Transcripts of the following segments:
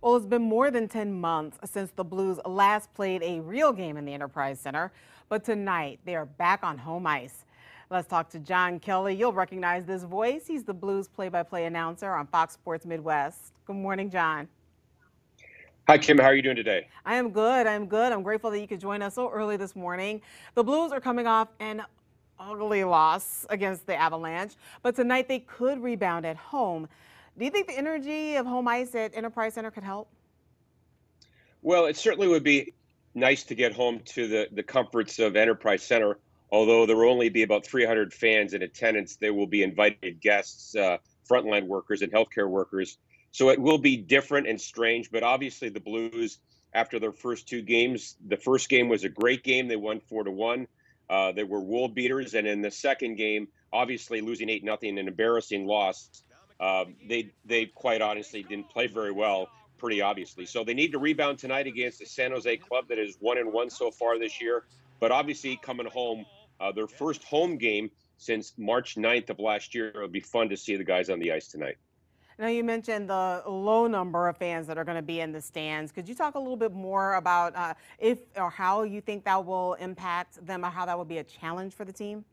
Well, it's been more than 10 months since the Blues last played a real game in the Enterprise Center, but tonight they are back on home ice. Let's talk to John Kelly. You'll recognize this voice. He's the Blues play-by-play announcer on Fox Sports Midwest. Good morning, John. Hi, Kim. How are you doing today? I am good. I'm good. I'm grateful that you could join us so early this morning. The Blues are coming off an ugly loss against the Avalanche, but tonight they could rebound at home. Do you think the energy of home ice at Enterprise Center could help? Well, it certainly would be nice to get home to the comforts of Enterprise Center. Although there will only be about 300 fans in attendance, there will be invited guests, frontline workers, and healthcare workers. So it will be different and strange. But obviously, the Blues, after their first two games, the first game was a great game. They won 4-1. They were world beaters, and in the second game, obviously losing 8-0, an embarrassing loss. They quite honestly didn't play very well, pretty obviously. So they need to rebound tonight against the San Jose club that is 1-1 so far this year. But obviously coming home, their first home game since March 9th of last year. It'll be fun to see the guys on the ice tonight. Now, you mentioned the low number of fans that are going to be in the stands. Could you talk a little bit more about if or how you think that will impact them or how that will be a challenge for the team?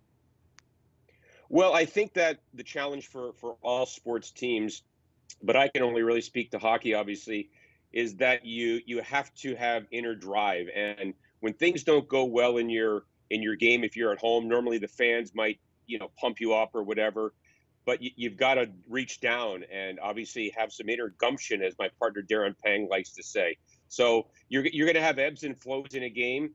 Well, I think that the challenge for all sports teams, but I can only really speak to hockey, obviously, is that you have to have inner drive. And when things don't go well in your game, if you're at home, normally the fans might pump you up or whatever. But you've got to reach down and obviously have some inner gumption, as my partner Darren Pang likes to say. So you're going to have ebbs and flows in a game.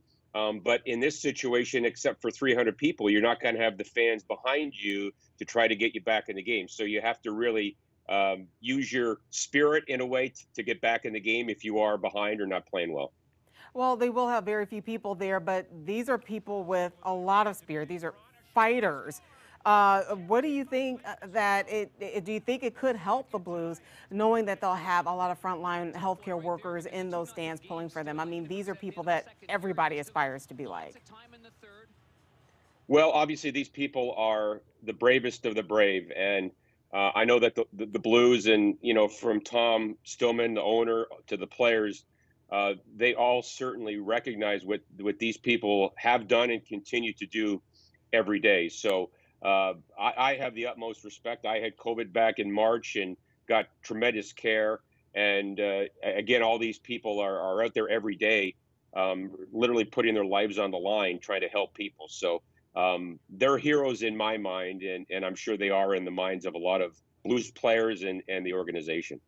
But in this situation, except for 300 people, you're not going to have the fans behind you to try to get you back in the game. So you have to really use your spirit in a way to get back in the game if you are behind or not playing well. Well, they will have very few people there, but these are people with a lot of spirit. These are fighters. What do you think do you think it could help the Blues knowing that they'll have a lot of frontline healthcare workers in those stands pulling for them? I mean, these are people that everybody aspires to be like. Well, obviously, these people are the bravest of the brave, and I know that the Blues and from Tom Stillman, the owner, to the players, they all certainly recognize what these people have done and continue to do every day. So I have the utmost respect. I had COVID back in March and got tremendous care. And again, all these people are out there every day, literally putting their lives on the line, trying to help people. So they're heroes in my mind, and I'm sure they are in the minds of a lot of Blues players and the organization.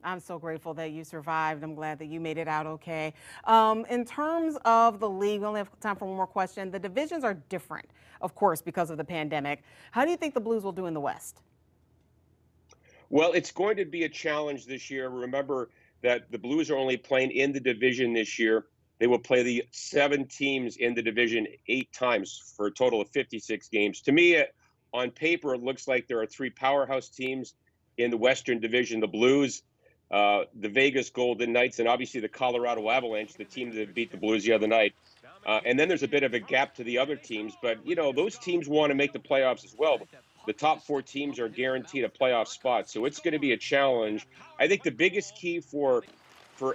I'm so grateful that you survived. I'm glad that you made it out okay. In terms of the league, we only have time for one more question. The divisions are different, of course, because of the pandemic. How do you think the Blues will do in the West? Well, it's going to be a challenge this year. Remember that the Blues are only playing in the division this year. They will play the 7 teams in the division 8 times for a total of 56 games. To me, on paper, it looks like there are 3 powerhouse teams in the Western Division: the Blues, the Vegas Golden Knights, and obviously the Colorado Avalanche, the team that beat the Blues the other night. And then there's a bit of a gap to the other teams, but those teams want to make the playoffs as well. The top 4 teams are guaranteed a playoff spot, so it's going to be a challenge. I think the biggest key for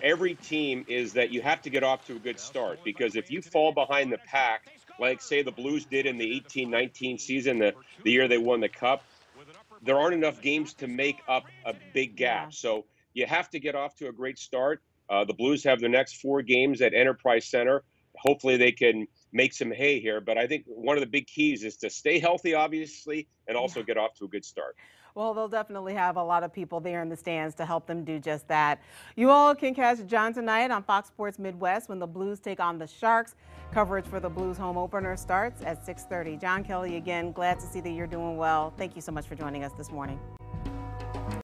every team is that you have to get off to a good start, because if you fall behind the pack, like say the Blues did in the 18-19 season, the year they won the Cup, there aren't enough games to make up a big Yeah. gap. So you have to get off to a great start. The Blues have their next 4 games at Enterprise Center. Hopefully they can make some hay here. But I think one of the big keys is to stay healthy, obviously, and Yeah. also get off to a good start. Well, they'll definitely have a lot of people there in the stands to help them do just that. You all can catch John tonight on Fox Sports Midwest when the Blues take on the Sharks. Coverage for the Blues home opener starts at 6:30. John Kelly, again, glad to see that you're doing well. Thank you so much for joining us this morning.